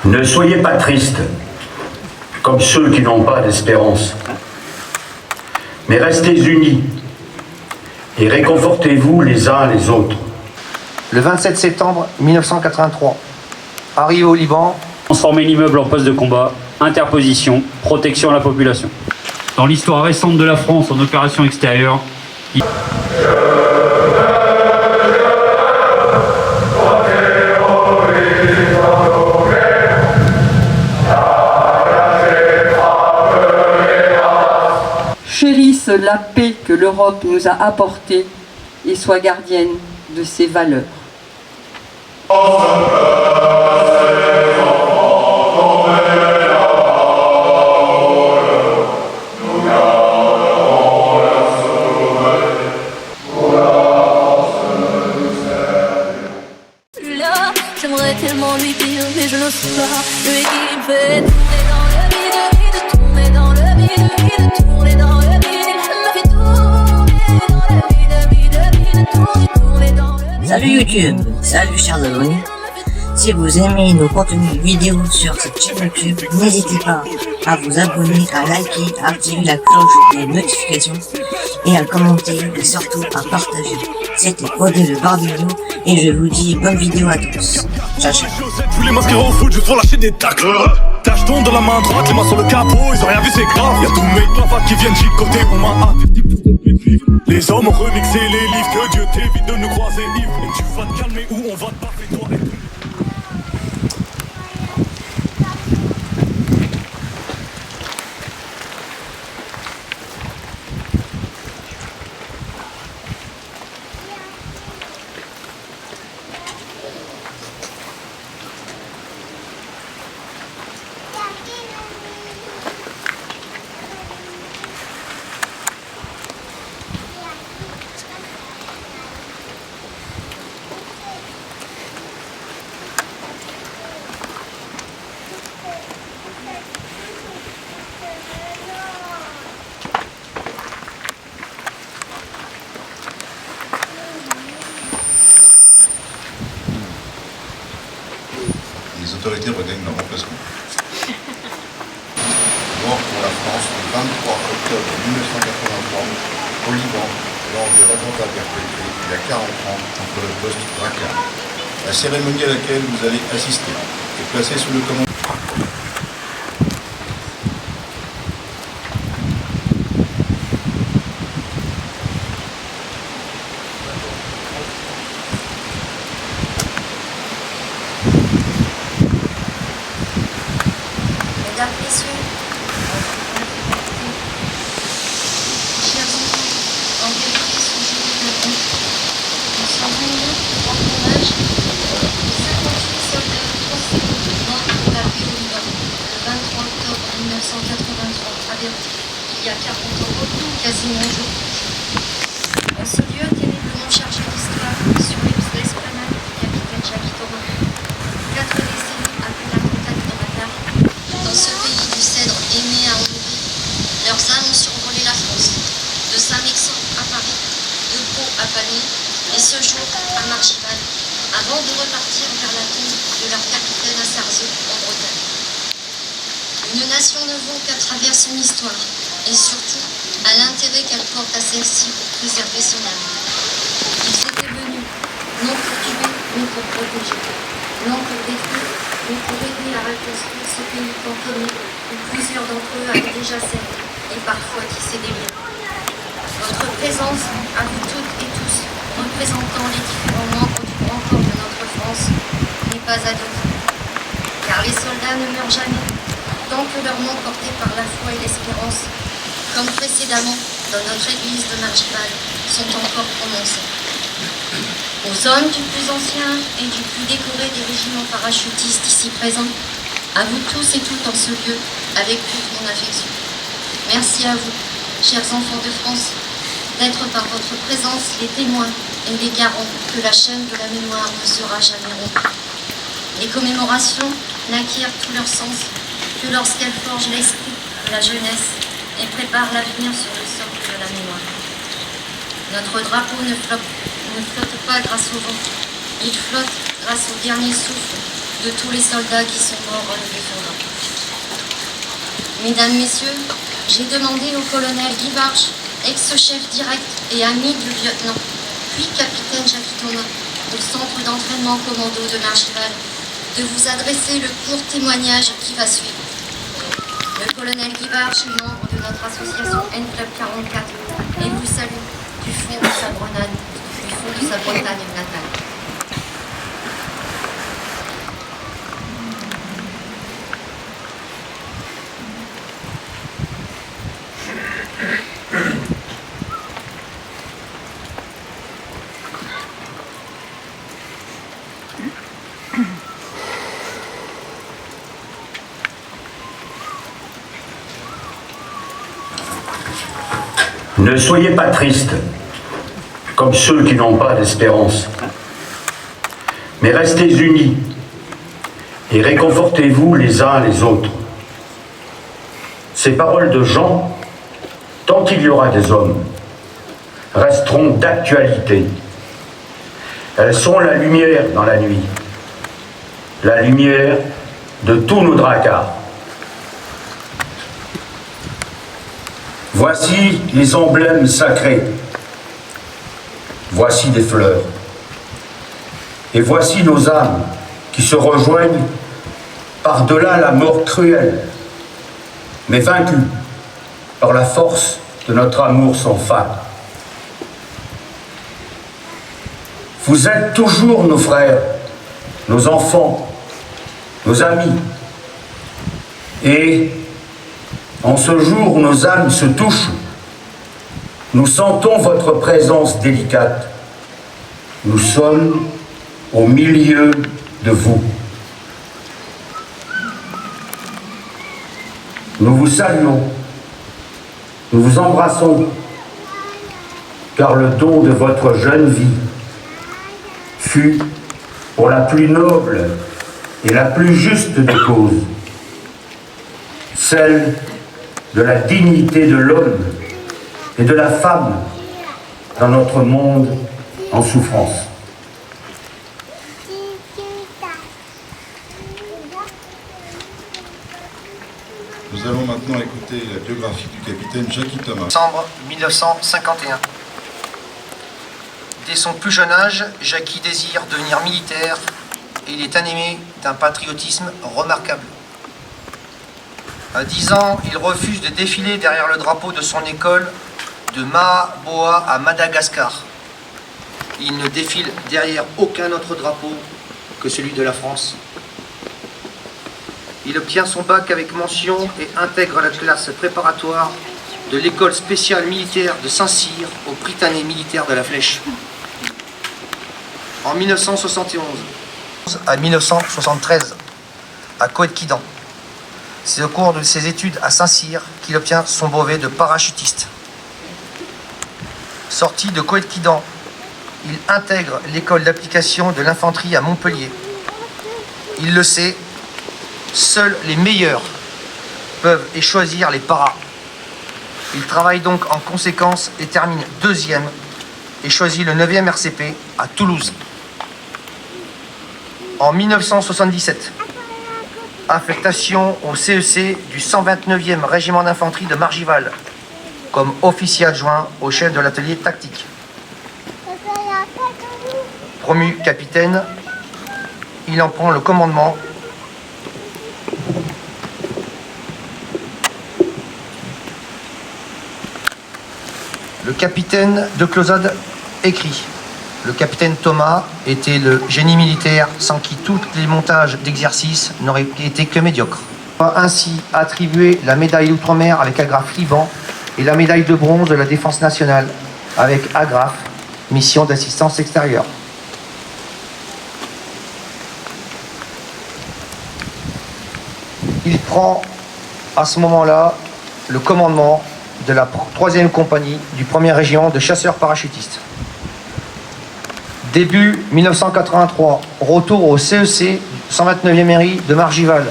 Ne soyez pas tristes, comme ceux qui n'ont pas d'espérance, mais restez unis et réconfortez-vous les uns les autres. Le 27 septembre 1983, arrivé au Liban, transformer l'immeuble en poste de combat, interposition, protection à la population. Dans l'histoire récente de la France en opération extérieure, chérissent la paix que l'Europe nous a apportée et soient gardiennes de ses valeurs. Là, j'aimerais tellement lui dire, mais je n'ose pas. Lui qui me fait tourner dans le vide, tourner dans le vide, tourner dans le vide, me fait tourner dans le vide, tourner dans le vide. Salut YouTube, salut chers abonnés. Si vous aimez nos contenus vidéo sur cette chaîne YouTube, n'hésitez pas à vous abonner, à liker, à activer la cloche des notifications et à commenter et surtout à partager. C'était Odé le Barbino et je vous dis bonne vidéo à tous. Ciao ciao. Tous les masqués au foot juste pour lâcher des tacles. Tâche-ton dans la main droite, les mains sur le capot, ils ont rien vu c'est grave. Y'a tous mes clavats qui viennent chicoter, on m'a averti pour qu'on puisse vivre. Les hommes ont remixé les livres, que Dieu t'évite de nous croiser ivres. Et tu vas te calmer ou on va te baffer toi et tout. Les autorités regagnent leur emplacement. Mort pour la France le 23 octobre 1983 au Liban lors de l'attentat perpétré il y a 40 ans contre le poste Raqqa. La cérémonie à laquelle vous allez assister est placée sous le commandement. Mesdames, Messieurs, chers enfants, en vérité, ce jour est un honte. Nous sommes réunis pour rendre hommage aux 58 soldats français morts pour la paix au Liban, le 23 octobre 1983, à Beyrouth, il y a 40 ans, quasiment jour pour jour. En ce lieu terriblement chargé d'histoire, sur l'esplanade du capitaine Jacques Thoreau, 4 décennies après l'attentat de Dakar, dans ce pays du cèdre aimé à honorer, leurs âmes ont survolé la France, de Saint-Mexan à Paris, de Pau à Pamiers, et ce jour à Margival, avant de repartir vers la tombe de leur capitaine à Sarzeau, en Bretagne. Une nation ne vaut qu'à travers son histoire, et surtout à l'intérêt qu'elle porte à celle-ci pour préserver son âme. Ils étaient venus, non pour tuer, mais pour protéger, non pour détruire, mais pour aider à reconstruire ce pays cantonné où plusieurs d'entre eux avaient déjà servi et parfois tissé des liens. Votre présence, à vous toutes et tous, représentant les différents membres du grand corps de notre France, n'est pas anodine. Car les soldats ne meurent jamais, tant que leurs noms portés par la foi et l'espérance, comme précédemment dans notre église de Margival, sont encore prononcés. aux hommes du plus ancien et du plus décoré des régiments parachutistes ici présents, à vous tous et toutes en ce lieu, avec toute mon affection. Merci à vous, chers enfants de France, d'être par votre présence les témoins et les garants que la chaîne de la mémoire ne sera jamais rompue. Les commémorations n'acquièrent tout leur sens que lorsqu'elles forgent l'esprit de la jeunesse et préparent l'avenir sur le socle de la mémoire. Notre drapeau ne flotte pas grâce au vent, il flotte grâce au dernier souffle de tous les soldats qui sont morts en le défendant. Mesdames, Messieurs, j'ai demandé au colonel Guy Barche, ex-chef direct et ami du lieutenant, puis capitaine Jackie Thomas, au centre d'entraînement commando de Margival, de vous adresser le court témoignage qui va suivre. Le colonel Guy Barche est membre de notre association N-Club 44 et vous salue du fond de sa Bretagne natale. Ne soyez pas tristes, comme ceux qui n'ont pas d'espérance, mais restez unis et réconfortez-vous les uns les autres. Ces paroles de Jean, tant qu'il y aura des hommes, resteront d'actualité. Elles sont la lumière dans la nuit, la lumière de tous nos dracars. Voici les emblèmes sacrés. Voici des fleurs. Et voici nos âmes qui se rejoignent par-delà la mort cruelle, mais vaincues par la force de notre amour sans fin. Vous êtes toujours nos frères, nos enfants, nos amis. Et en ce jour où nos âmes se touchent, nous sentons votre présence délicate. Nous sommes au milieu de vous. Nous vous saluons, nous vous embrassons, car le don de votre jeune vie fut pour la plus noble et la plus juste des causes, celle de la dignité de l'homme et de la femme dans notre monde en souffrance. Nous allons maintenant écouter la biographie du capitaine Jackie Thomas. Décembre 1951. Dès son plus jeune âge, Jackie désire devenir militaire et il est animé d'un patriotisme remarquable. À 10 ans, il refuse de défiler derrière le drapeau de son école de Mahaboa à Madagascar. Il ne défile derrière aucun autre drapeau que celui de la France. Il obtient son bac avec mention et intègre la classe préparatoire de l'école spéciale militaire de Saint-Cyr au Prytanée militaire de la Flèche. En 1971 à 1973, à Coëtquidan. C'est au cours de ses études à Saint-Cyr qu'il obtient son brevet de parachutiste. Sorti de Coëtquidan, il intègre l'école d'application de l'infanterie à Montpellier. Il le sait, seuls les meilleurs peuvent et choisir les paras. Il travaille donc en conséquence et termine 2e et choisit le 9e RCP à Toulouse. En 1977, affectation au CEC du 129e régiment d'infanterie de Margival, comme officier adjoint au chef de l'atelier tactique. Promu capitaine, il en prend le commandement. Le capitaine de Clausade écrit: le capitaine Thomas était le génie militaire sans qui tous les montages d'exercice n'auraient été que médiocres. On va ainsi attribuer la médaille d'outre-mer avec agrafe Liban et la médaille de bronze de la défense nationale avec agrafe mission d'assistance extérieure. Il prend à ce moment-là le commandement de la 3e compagnie du 1er régiment de chasseurs parachutistes. Début 1983, retour au CEC 129e RI de Margival,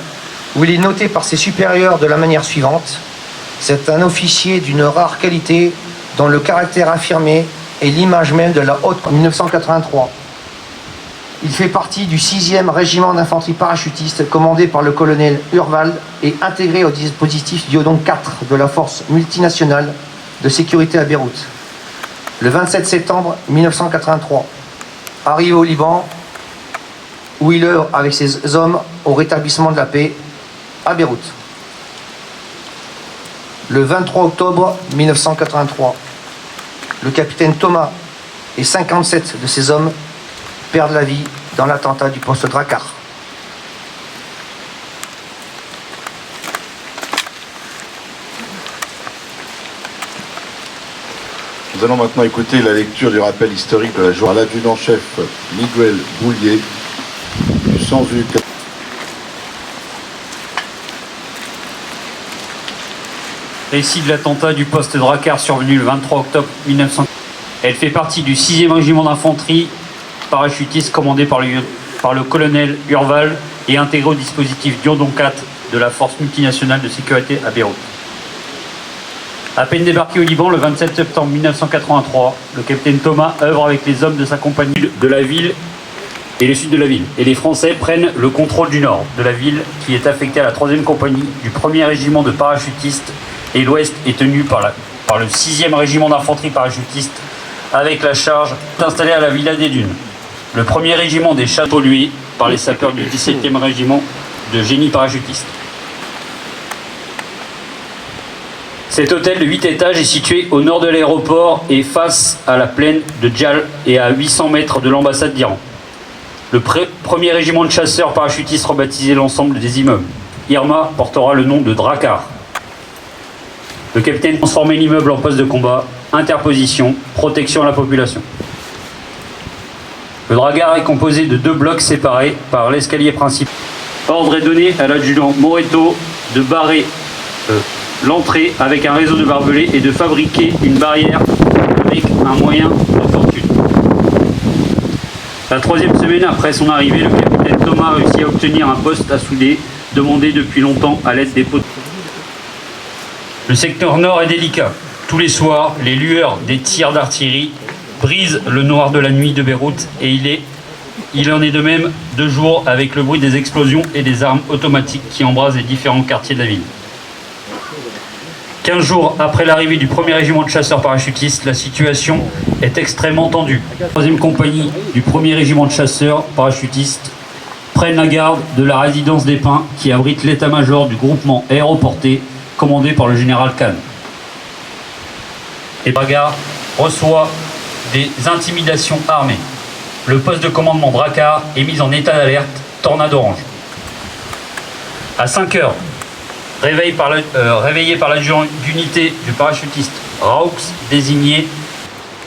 où il est noté par ses supérieurs de la manière suivante. C'est un officier d'une rare qualité dont le caractère affirmé est l'image même de la haute 1983. Il fait partie du 6e régiment d'infanterie parachutiste commandé par le colonel Urval et intégré au dispositif Diodon 4 de la force multinationale de sécurité à Beyrouth. Le 27 septembre 1983, arrivé au Liban, où il œuvre avec ses hommes au rétablissement de la paix à Beyrouth. Le 23 octobre 1983, le capitaine Thomas et 57 de ses hommes perdent la vie dans l'attentat du poste Drakkar. Nous allons maintenant écouter la lecture du rappel historique de la journée à l'adjudant-chef Miguel Boulier du 100U. Récit de l'attentat du poste Drakkar survenu le 23 octobre 1900. Elle fait partie du 6e régiment d'infanterie parachutiste commandé par le colonel Urval et intégré au dispositif Diodon 4 de la force multinationale de sécurité à Beyrouth. À peine débarqué au Liban le 27 septembre 1983, le capitaine Thomas œuvre avec les hommes de sa compagnie de la ville et le sud de la ville. Et les Français prennent le contrôle du nord de la ville qui est affectée à la 3e compagnie du 1er régiment de parachutistes et l'ouest est tenu par le 6e régiment d'infanterie parachutiste avec la charge installée à la Villa des Dunes. Le 1er régiment des chats pollués par les sapeurs du 17e régiment de génie parachutiste. Cet hôtel de 8 étages est situé au nord de l'aéroport et face à la plaine de Djal et à 800 mètres de l'ambassade d'Iran. Le 1er régiment de chasseurs parachutistes rebaptisé l'ensemble des immeubles. Irma portera le nom de Drakkar. Le capitaine transformait l'immeuble en poste de combat, interposition, protection à la population. Le Drakkar est composé de 2 blocs séparés par l'escalier principal. Ordre est donné à l'adjudant Moreto de barrer l'entrée avec un réseau de barbelés et de fabriquer une barrière avec un moyen de fortune. La 3e semaine après son arrivée, le capitaine Thomas réussit à obtenir un poste à souder, demandé depuis longtemps à l'aide des poteaux. Le secteur nord est délicat. Tous les soirs, les lueurs des tirs d'artillerie brisent le noir de la nuit de Beyrouth et il en est de même de jour avec le bruit des explosions et des armes automatiques qui embrasent les différents quartiers de la ville. 15 jours après l'arrivée du 1er régiment de chasseurs parachutistes, la situation est extrêmement tendue. La 3e compagnie du 1er régiment de chasseurs parachutistes prennent la garde de la résidence des Pins qui abrite l'état-major du groupement aéroporté commandé par le général Khan. Et Drakkar reçoit des intimidations armées. Le poste de commandement Drakkar est mis en état d'alerte tornade orange. À 5 heures, réveillé par l'adjudant d'unité du parachutiste Raux, désigné,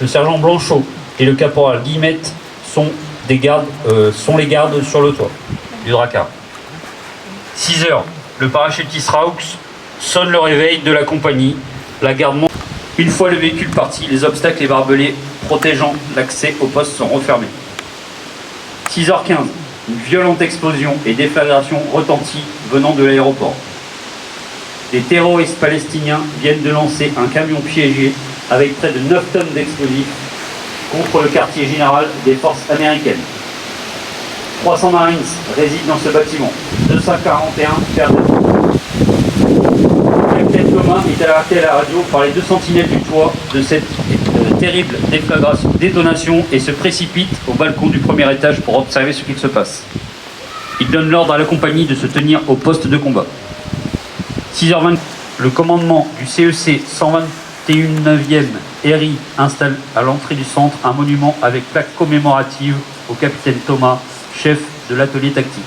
le sergent Blanchot et le caporal Guillemette sont les gardes sur le toit du Drakkar. 6 heures, le parachutiste Raux sonne le réveil de la compagnie. La garde monte. Une fois le véhicule parti, les obstacles et barbelés protégeant l'accès au poste sont refermés. 6h15, une violente explosion et déflagration retentit venant de l'aéroport. Les terroristes palestiniens viennent de lancer un camion piégé avec près de 9 tonnes d'explosifs contre le quartier général des forces américaines. 300 Marines résident dans ce bâtiment. 241 perdent. Le capitaine Thomas est alerté à la radio par les 2 sentinelles du toit de cette terrible détonation et se précipite au balcon du 1er étage pour observer ce qu'il se passe. Il donne l'ordre à la compagnie de se tenir au poste de combat. 6h20, le commandement du CEC 121e RI installe à l'entrée du centre un monument avec plaque commémorative au capitaine Thomas, chef de l'atelier tactique.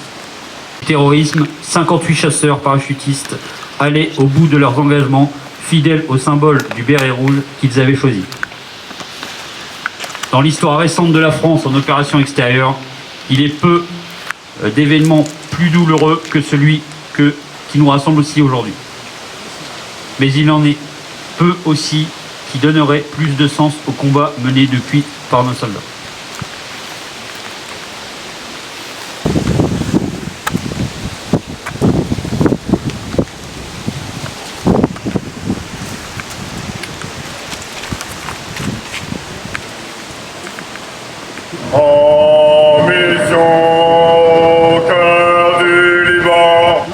Terrorisme, 58 chasseurs parachutistes allaient au bout de leurs engagements, fidèles au symbole du béret rouge qu'ils avaient choisi. Dans l'histoire récente de la France en opération extérieure, il est peu d'événements plus douloureux que celui que qui nous rassemble aussi aujourd'hui. Mais il en est peu aussi qui donneraient plus de sens au combat mené depuis par nos soldats. En mission au cœur du Liban.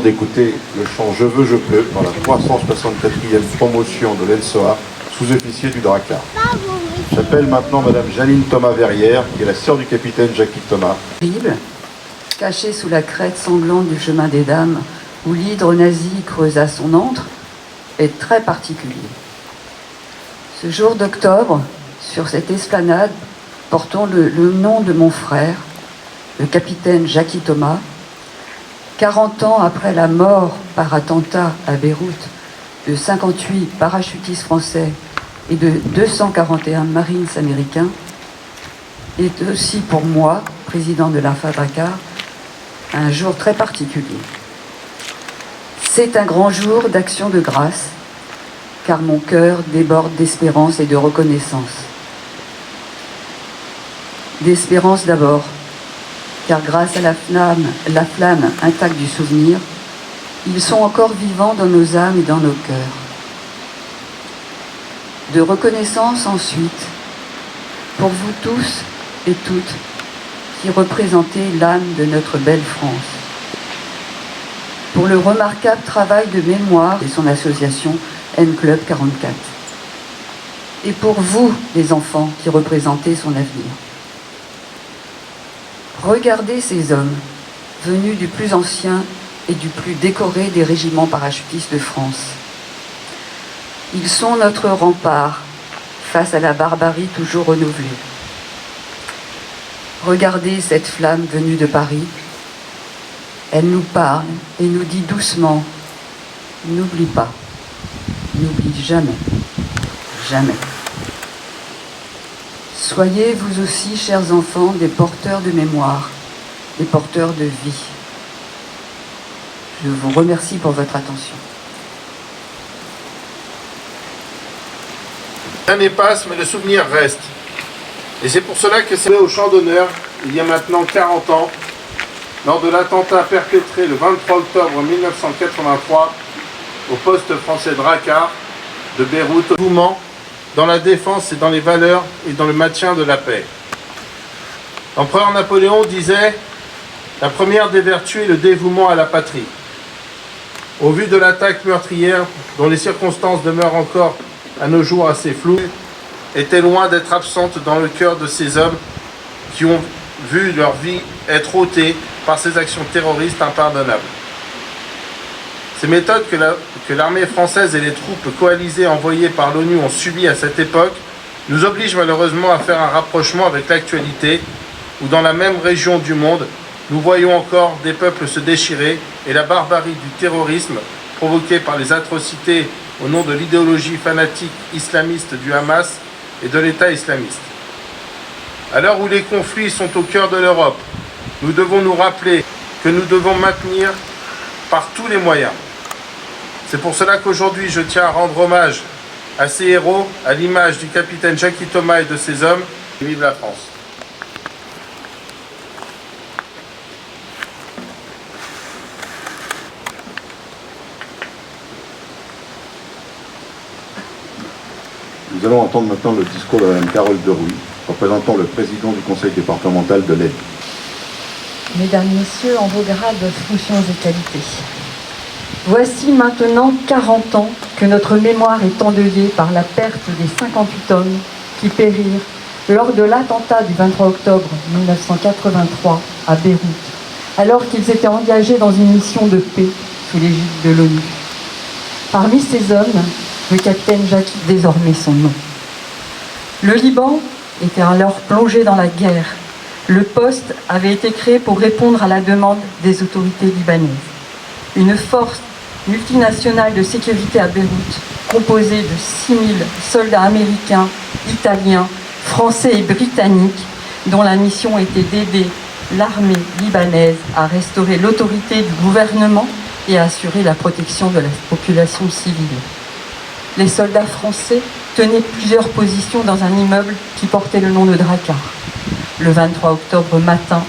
D'écouter le chant Je veux, je peux dans la 364e promotion de l'ENSOA, sous-officier du Drakkar. J'appelle maintenant Madame Janine Thomas-Verrière, qui est la sœur du capitaine Jackie Thomas. Bible, caché sous la crête sanglante du chemin des dames, où l'hydre nazi creusa son antre, est très particulier. Ce jour d'octobre, sur cette esplanade, portons le nom de mon frère, le capitaine Jackie Thomas. 40 ans après la mort par attentat à Beyrouth de 58 parachutistes français et de 241 Marines américains, est aussi pour moi, président de l'AFA Drakkar, un jour très particulier. C'est un grand jour d'action de grâce, car mon cœur déborde d'espérance et de reconnaissance. D'espérance d'abord, car grâce à la flamme intacte du souvenir, ils sont encore vivants dans nos âmes et dans nos cœurs. De reconnaissance ensuite, pour vous tous et toutes qui représentez l'âme de notre belle France. Pour le remarquable travail de mémoire de son association N-Club 44. Et pour vous, les enfants, qui représentez son avenir. Regardez ces hommes, venus du plus ancien et du plus décoré des régiments parachutistes de France. Ils sont notre rempart face à la barbarie toujours renouvelée. Regardez cette flamme venue de Paris. Elle nous parle et nous dit doucement, n'oublie pas, n'oublie jamais, jamais. Soyez vous aussi, chers enfants, des porteurs de mémoire, des porteurs de vie. Je vous remercie pour votre attention. L'année passe, mais le souvenir reste. Et c'est pour cela que c'est au champ d'honneur, il y a maintenant 40 ans, lors de l'attentat perpétré le 23 octobre 1983 au poste français Drakkar de Beyrouth, au mouvement dans la défense et dans les valeurs et dans le maintien de la paix. L'empereur Napoléon disait « La première des vertus est le dévouement à la patrie ». Au vu de l'attaque meurtrière, dont les circonstances demeurent encore à nos jours assez floues, était loin d'être absente dans le cœur de ces hommes qui ont vu leur vie être ôtée par ces actions terroristes impardonnables. Ces méthodes que l'armée française et les troupes coalisées envoyées par l'ONU ont subies à cette époque nous obligent malheureusement à faire un rapprochement avec l'actualité, où dans la même région du monde, nous voyons encore des peuples se déchirer et la barbarie du terrorisme provoquée par les atrocités au nom de l'idéologie fanatique islamiste du Hamas et de l'État islamiste. À l'heure où les conflits sont au cœur de l'Europe, nous devons nous rappeler que nous devons maintenir par tous les moyens. C'est pour cela qu'aujourd'hui je tiens à rendre hommage à ces héros, à l'image du capitaine Jackie Thomas et de ses hommes. Vive la France! Nous allons entendre maintenant le discours de Mme Carole Derouy, représentant le président du conseil départemental de l'Aisne. Mesdames, Messieurs, en vos grades, fonctions et qualités. Voici maintenant 40 ans que notre mémoire est endeuillée par la perte des 58 hommes qui périrent lors de l'attentat du 23 octobre 1983 à Beyrouth, alors qu'ils étaient engagés dans une mission de paix sous l'égide de l'ONU. Parmi ces hommes, le capitaine Jackie, désormais son nom. Le Liban était alors plongé dans la guerre. Le poste avait été créé pour répondre à la demande des autorités libanaises. Une force multinationale de sécurité à Beyrouth, composée de 6000 soldats américains, italiens, français et britanniques, dont la mission était d'aider l'armée libanaise à restaurer l'autorité du gouvernement et à assurer la protection de la population civile. Les soldats français tenaient plusieurs positions dans un immeuble qui portait le nom de Drakkar. Le 23 octobre matin,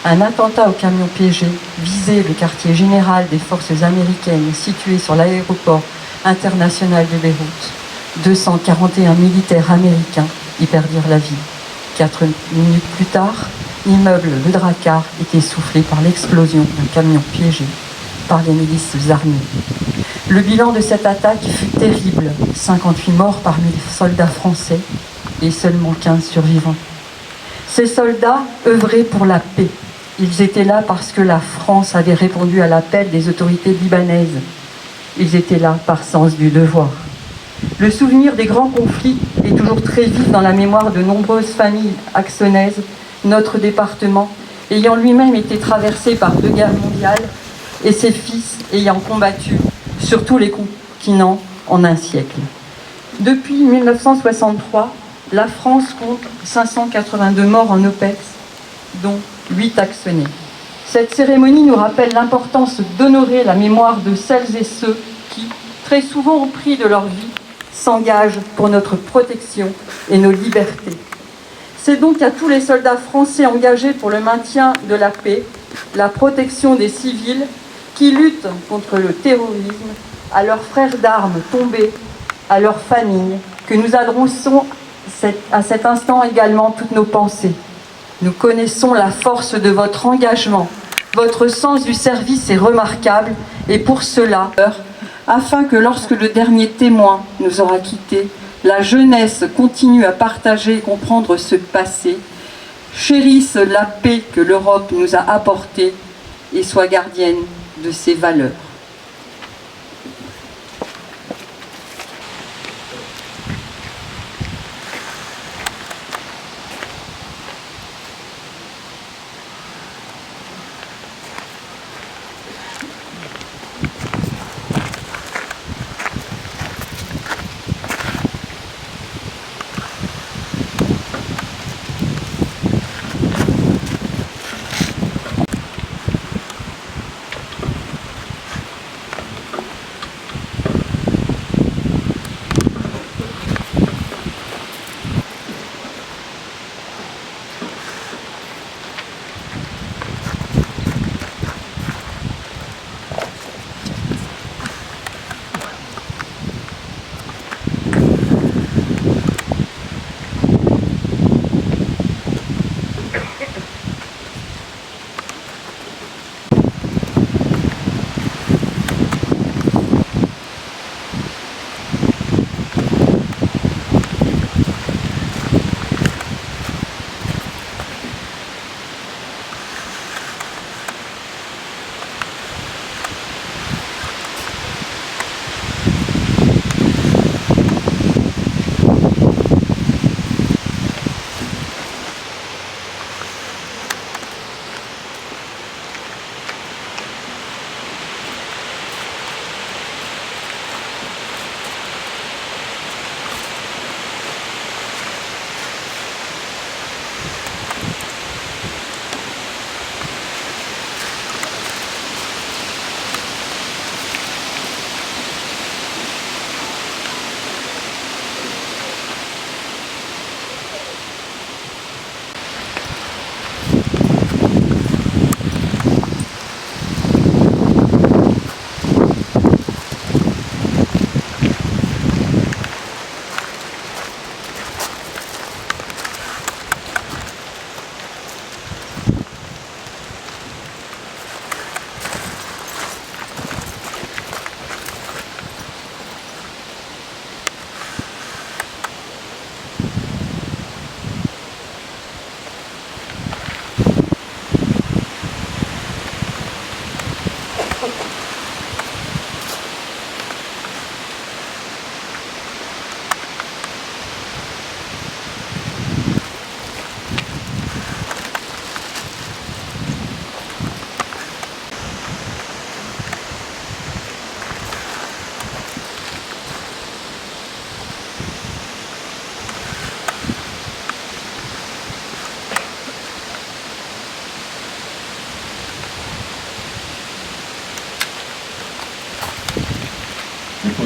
un attentat au camion piégé visait le quartier général des forces américaines situé sur l'aéroport international de Beyrouth. 241 militaires américains y perdirent la vie. 4 minutes plus tard, l'immeuble de Drakkar était soufflé par l'explosion d'un camion piégé par les milices armées. Le bilan de cette attaque fut terrible. 58 morts parmi les soldats français et seulement 15 survivants. Ces soldats œuvraient pour la paix. Ils étaient là parce que la France avait répondu à l'appel des autorités libanaises. Ils étaient là par sens du devoir. Le souvenir des grands conflits est toujours très vif dans la mémoire de nombreuses familles axonaises, notre département ayant lui-même été traversé par 2 guerres mondiales et ses fils ayant combattu sur tous les continents en un siècle. Depuis 1963, la France compte 582 morts en OPEX, dont 8 axonais. Cette cérémonie nous rappelle l'importance d'honorer la mémoire de celles et ceux qui, très souvent au prix de leur vie, s'engagent pour notre protection et nos libertés. C'est donc à tous les soldats français engagés pour le maintien de la paix, la protection des civils, qui luttent contre le terrorisme, à leurs frères d'armes tombés, à leurs familles, que nous adressons à cet instant également toutes nos pensées. Nous connaissons la force de votre engagement. Votre sens du service est remarquable et pour cela, afin que lorsque le dernier témoin nous aura quittés, la jeunesse continue à partager et comprendre ce passé, chérisse la paix que l'Europe nous a apportée et soit gardienne de ses valeurs.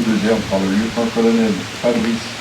de Derme par le lieutenant-colonel Fabrice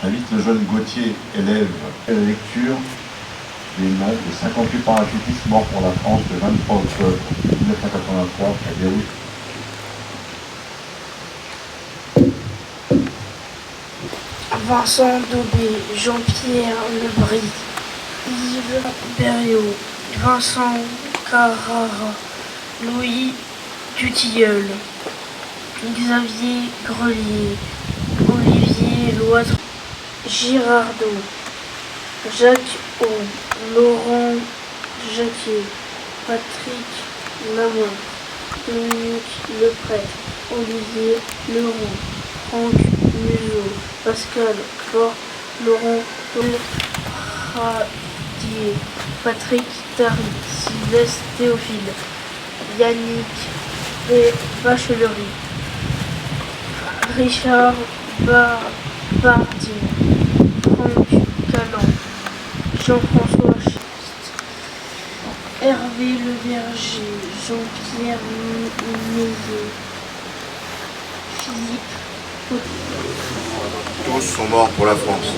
J'invite le jeune Gauthier, élève à la lecture des noms des 58 parachutistes morts pour la France le 23 octobre 1983 à Beyrouth. Vincent Daubé, Jean-Pierre Lebris, Yves Berriot, Vincent Carrara, Louis Dutilleul, Xavier Grelier, Olivier Loitre, Girardot, Jacques O, Laurent Jacquier, Patrick Lamont, Dominique Leprêtre, Olivier Leroux, Franck Museau, Pascal Clore, Laurent Radier, Patrick Tary, Sylvestre Théophile, Yannick Bachelery, Richard Bardin, Franck Callan, Jean-François Chiste, Hervé Leverger, Jean-Pierre Meillet, Philippe Potier. Tous sont morts pour la France.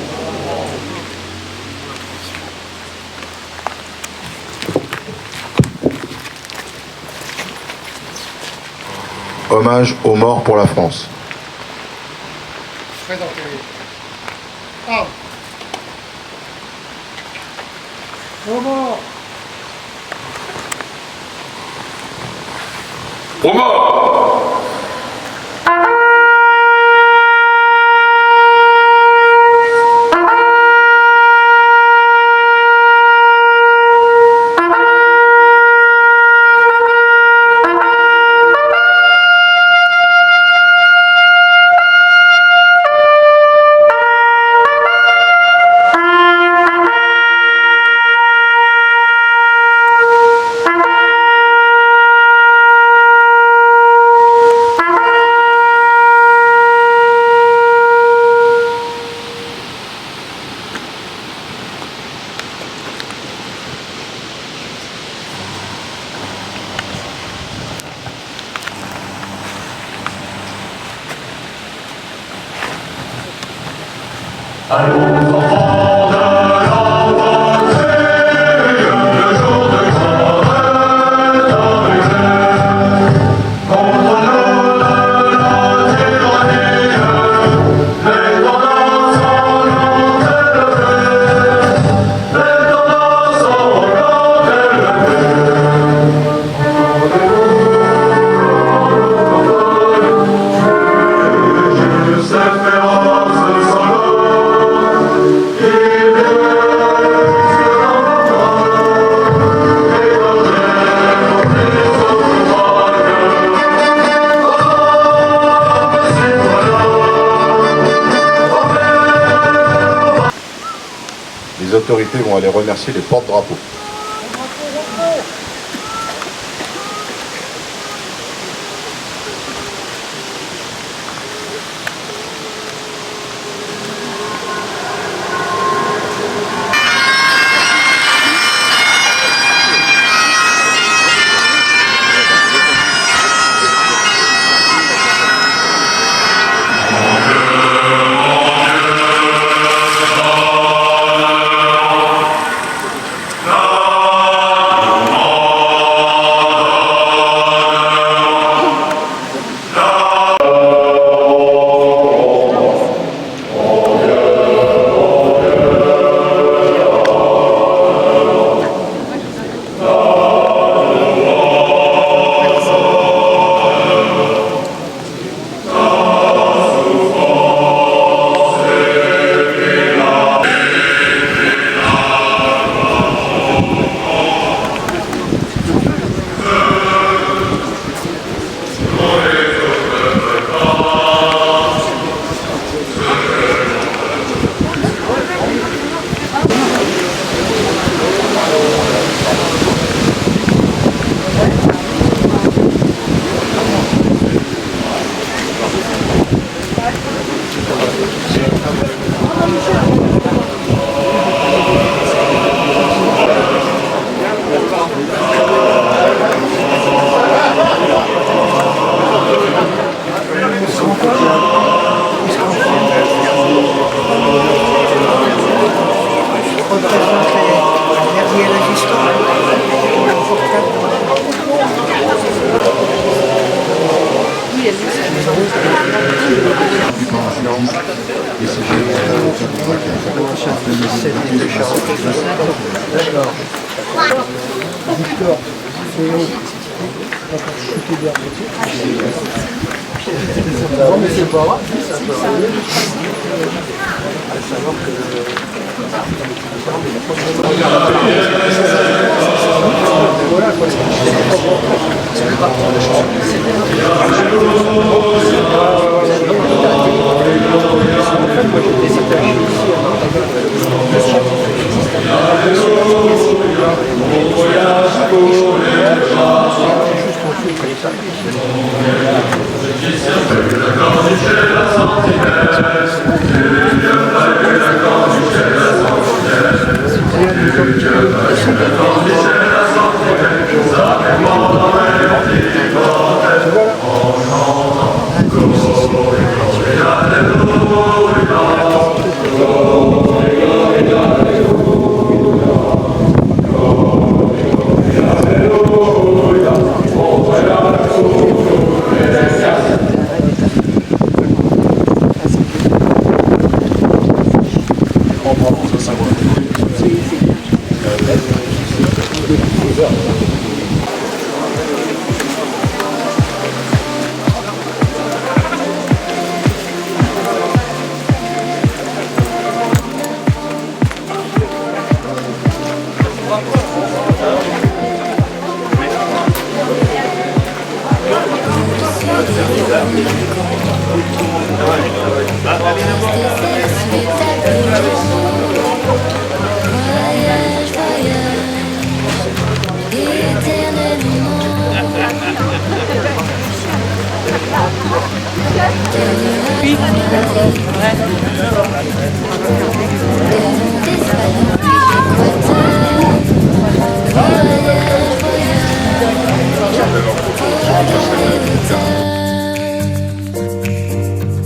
Hommage aux morts pour la France. Aux morts. Allons, enfants de l'entreprise. autorités vont aller remercier les porte-drapeaux.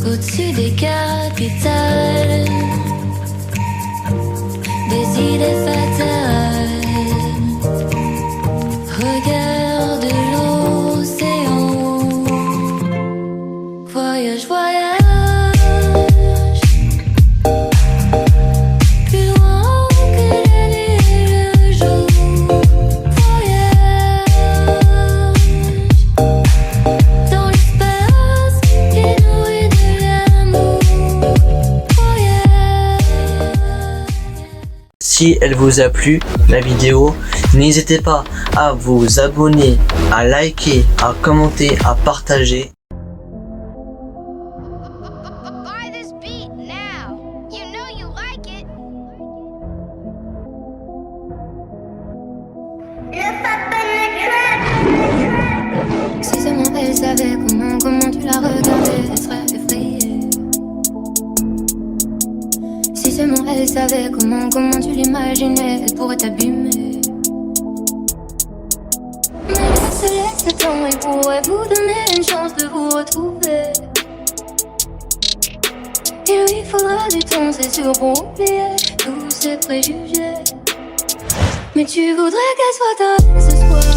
Au-dessus des capitales, des idées fatales. Regarde l'océan. Voyage, voyage. Plus loin que la nuit et le jour. Voyage dans l'espace qui nourrit de l'amour. Si elle vous a plu, la vidéo, n'hésitez pas à vous abonner, à liker, à commenter, à partager. Buy this beat now. You know you like it. savait comment tu la regardais, elle serait effrayée. Si seulement elle savait comment tu l'imaginais, elle pourrait t'abîmer. Mais laisse le temps, il pourrait vous donner une chance de vous retrouver. Il lui faudra du temps, c'est sûr, pour oublier tous ses préjugés. Mais tu voudrais qu'elle soit ta reine ce soir,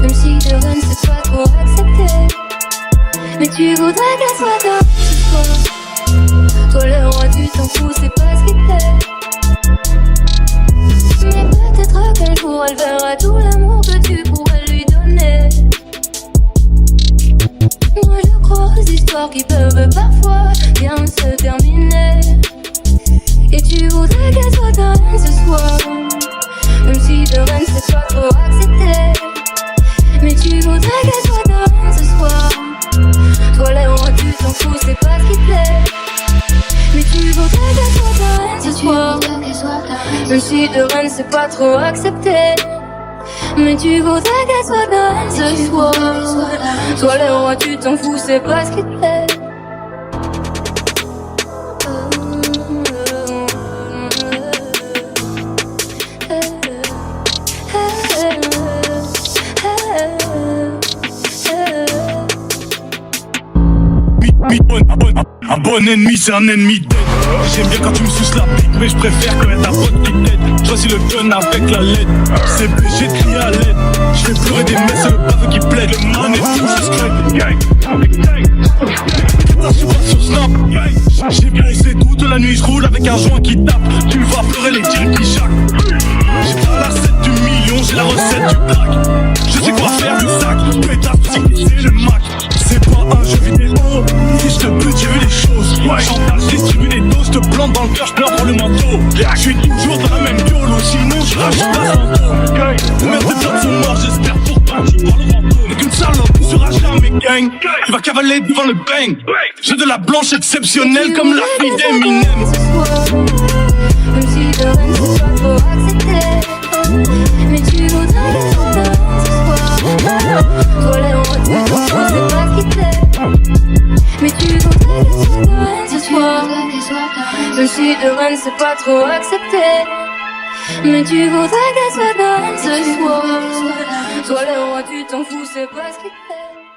même si de reine c'est pas trop accepté. Mais tu voudrais qu'elle soit ta reine ce soir. Toi le roi tu t'en fous, c'est pas ce qu'il fait. Mais peut-être qu'un jour elle verra tout l'amour que tu pourrais lui donner. Moi je crois aux histoires qui peuvent parfois bien se terminer. Et tu voudrais qu'elle soit ta reine ce soir, même si de reine c'est pas trop accepté. Mais tu voudrais qu'elle soit ta reine ce soir. Toi les rois tu t'en fous, c'est pas ce qui plaît. Mais tu voudrais qu'elle soit ta reine ce soir, même si de reine c'est pas trop accepté. Mais tu voudrais qu'elle soit ta reine ce soir. Toi les rois tu t'en fous, c'est pas ce qui te plaît. Un bon ennemi, c'est un ennemi dead. J'aime bien quand tu me suces la pique, mais je préfère que ta pote qui t'aide. Choisis le gun avec la LED. C'est obligé de crier à l'aide. Je fais pleurer des messes, c'est le baveux qui plaide. Le man est fou, je scrape. Sur Snap, j'ai bien essayé toute la nuit, je roule avec un joint qui tape. Tu vas pleurer les tirs qui jacquent. J'ai pas la recette du million, j'ai la recette du crack. Je sais quoi faire du sac, pétasse, c'est le Mac. C'est pas un jeu vidéo, si je te bute, j'ai vu les choses. Chantage, distribue des doses, te plante dans le cœur, je pleure pour le manteau. Je suis toujours dans la même gueule, sinon je rajoute pas son dos. Combien de potes sont morts, j'espère pour toi, tu parles au manteau. Mais qu'une salope ne sera jamais gang, il va cavaler devant le bang. J'ai de la blanche exceptionnelle comme la fille d'Eminem. Même si de reine c'est pas trop accepté. Mais tu voudrais qu'elle soit ta reine ce soir. Toi les rois tu t'en fous, c'est pas ce qui te plaît. Mais tu voudrais qu'elle soit ta reine ce soir. Même si de reine c'est pas trop accepté. Mais tu voudrais qu'elle soit ta reine ce soir. Toi les rois tu t'en fous, c'est pas ce qui te plaît.